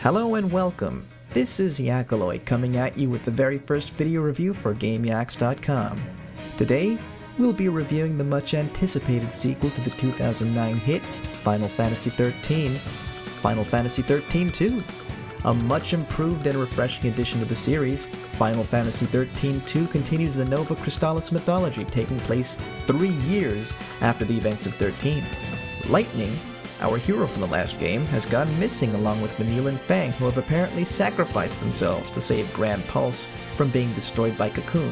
Hello and welcome. This is Yakaloid coming at you with the very first video review for GameYaks.com. Today, we'll be reviewing the much anticipated sequel to the 2009 hit Final Fantasy XIII, Final Fantasy XIII-2. A much improved and refreshing addition to the series, Final Fantasy XIII-2 continues the Nova Crystallis mythology taking place 3 years after the events of 13. Lightning, our hero from the last game, has gone missing along with Vanille and Fang, who have apparently sacrificed themselves to save Grand Pulse from being destroyed by Cocoon.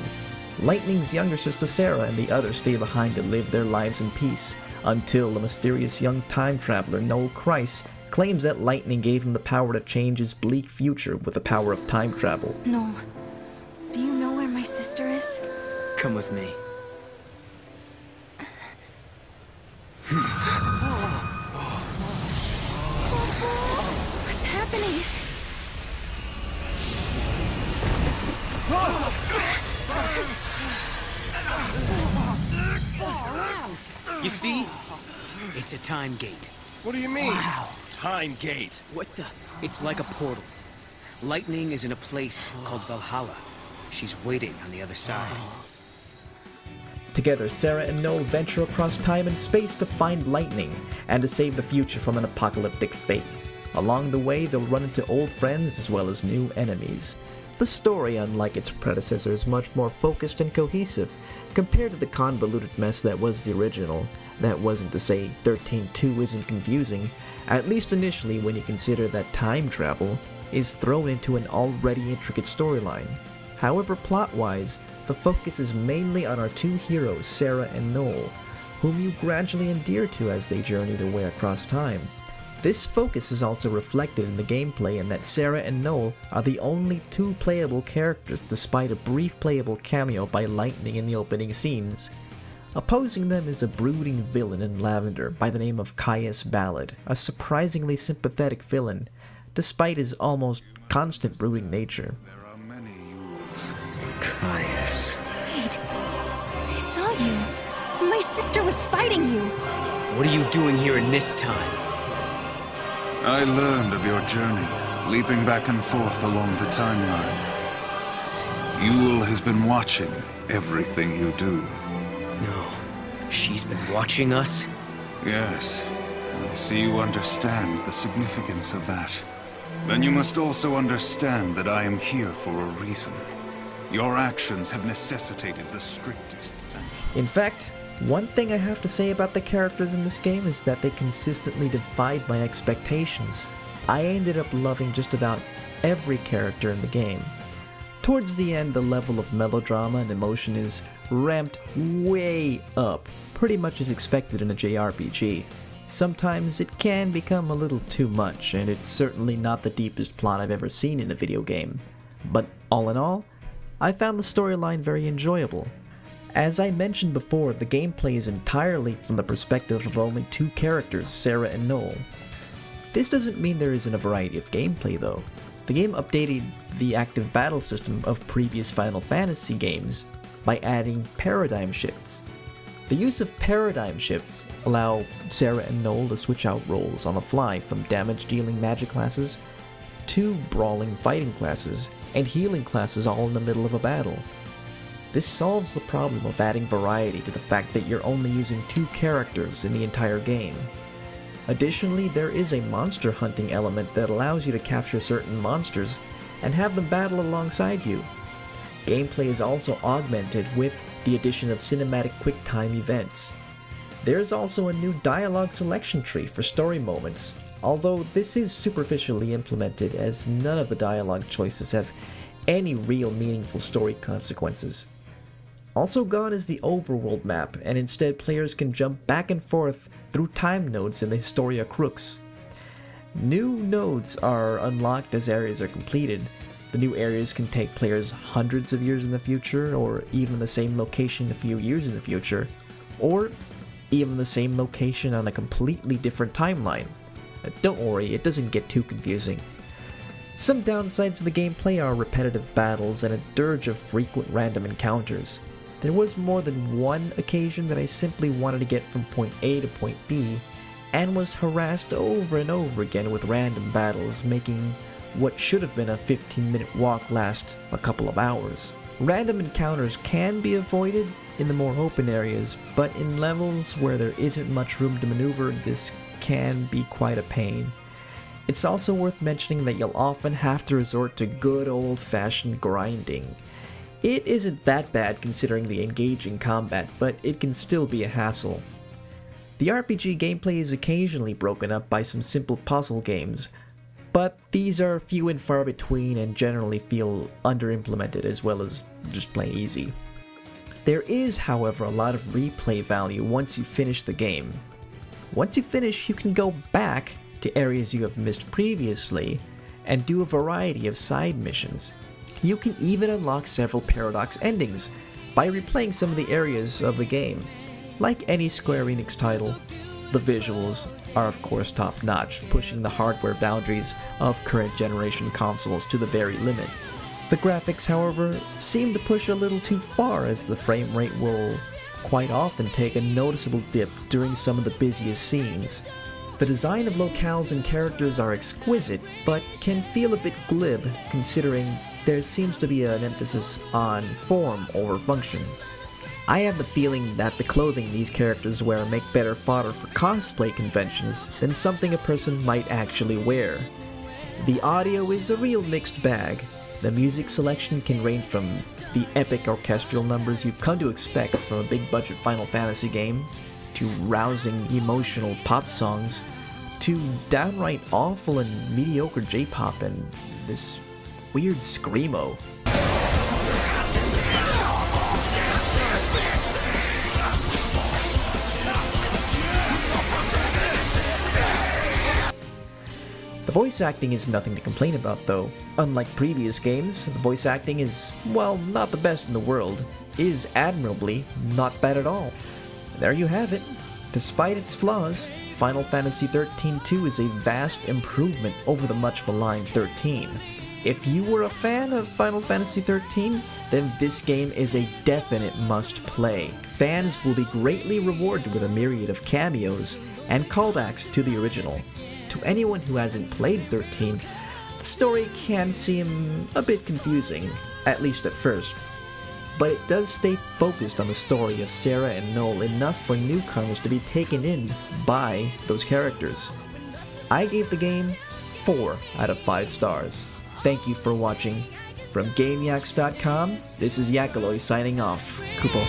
Lightning's younger sister Sarah and the others stay behind to live their lives in peace, until the mysterious young time traveler Noel Kreis claims that Lightning gave him the power to change his bleak future with the power of time travel. Noel, do you know where my sister is? Come with me. What's happening? You see? It's a time gate. What do you mean? Wow. Time gate. What the? It's like a portal. Lightning is in a place called Valhalla. She's waiting on the other side. Together, Sarah and Noel venture across time and space to find Lightning and to save the future from an apocalyptic fate. Along the way, they'll run into old friends as well as new enemies. The story, unlike its predecessor, is much more focused and cohesive compared to the convoluted mess that was the original. That wasn't to say XIII-2 isn't confusing, at least initially when you consider that time travel is thrown into an already intricate storyline. However, plot-wise, the focus is mainly on our two heroes, Sarah and Noel, whom you gradually endear to as they journey their way across time. This focus is also reflected in the gameplay in that Sarah and Noel are the only two playable characters despite a brief playable cameo by Lightning in the opening scenes. Opposing them is a brooding villain in Lavender by the name of Caius Ballad, a surprisingly sympathetic villain, despite his almost constant brooding nature. There are many youths. Caius. Wait, I saw you. My sister was fighting you. What are you doing here in this time? I learned of your journey, leaping back and forth along the timeline. Yule has been watching everything you do. No. She's been watching us? Yes, I see you understand the significance of that. Then you must also understand that I am here for a reason. Your actions have necessitated the strictest sanction. In fact, one thing I have to say about the characters in this game is that they consistently defied my expectations. I ended up loving just about every character in the game. Towards the end, the level of melodrama and emotion is ramped way up, pretty much as expected in a JRPG. Sometimes it can become a little too much, and it's certainly not the deepest plot I've ever seen in a video game. But all in all, I found the storyline very enjoyable. As I mentioned before, the gameplay is entirely from the perspective of only two characters, Sarah and Noel. This doesn't mean there isn't a variety of gameplay though. The game updated the active battle system of previous Final Fantasy games by adding paradigm shifts. The use of paradigm shifts allow Sarah and Noel to switch out roles on the fly from damage-dealing magic classes to brawling fighting classes and healing classes all in the middle of a battle. This solves the problem of adding variety to the fact that you're only using two characters in the entire game. Additionally, there is a monster hunting element that allows you to capture certain monsters and have them battle alongside you. Gameplay is also augmented with the addition of cinematic quick-time events. There's also a new dialogue selection tree for story moments, although this is superficially implemented as none of the dialogue choices have any real meaningful story consequences. Also gone is the overworld map, and instead players can jump back and forth through time nodes in the Historia Crux. New nodes are unlocked as areas are completed. The new areas can take players hundreds of years in the future, or even the same location a few years in the future, or even the same location on a completely different timeline. Don't worry, it doesn't get too confusing. Some downsides of the gameplay are repetitive battles and a dirge of frequent random encounters. There was more than one occasion that I simply wanted to get from point A to point B, and was harassed over and over again with random battles, making what should have been a 15-minute walk last a couple of hours. Random encounters can be avoided in the more open areas, but in levels where there isn't much room to maneuver, this can be quite a pain. It's also worth mentioning that you'll often have to resort to good old-fashioned grinding. It isn't that bad considering the engaging combat, but it can still be a hassle. The RPG gameplay is occasionally broken up by some simple puzzle games, but these are few and far between and generally feel under-implemented as well as just plain easy. There is, however, a lot of replay value once you finish the game. Once you finish, you can go back to areas you have missed previously and do a variety of side missions. You can even unlock several paradox endings by replaying some of the areas of the game. Like any Square Enix title, the visuals are of course top-notch, pushing the hardware boundaries of current generation consoles to the very limit. The graphics, however, seem to push a little too far, as the frame rate will quite often take a noticeable dip during some of the busiest scenes. The design of locales and characters are exquisite, but can feel a bit glib considering there seems to be an emphasis on form over function. I have the feeling that the clothing these characters wear make better fodder for cosplay conventions than something a person might actually wear. The audio is a real mixed bag. The music selection can range from the epic orchestral numbers you've come to expect from big budget Final Fantasy games, to rousing emotional pop songs, to downright awful and mediocre J-pop and this weird screamo. The voice acting is nothing to complain about though. Unlike previous games, the voice acting is, well, not the best in the world, is admirably not bad at all. There you have it. Despite its flaws, Final Fantasy XIII-2 is a vast improvement over the much maligned 13. If you were a fan of Final Fantasy XIII, then this game is a definite must-play. Fans will be greatly rewarded with a myriad of cameos and callbacks to the original. To anyone who hasn't played 13, the story can seem a bit confusing, at least at first. But it does stay focused on the story of Sarah and Noel enough for newcomers to be taken in by those characters. I gave the game 4 out of 5 stars. Thank you for watching. From GameYaks.com, this is Yakaloy signing off. Kupo.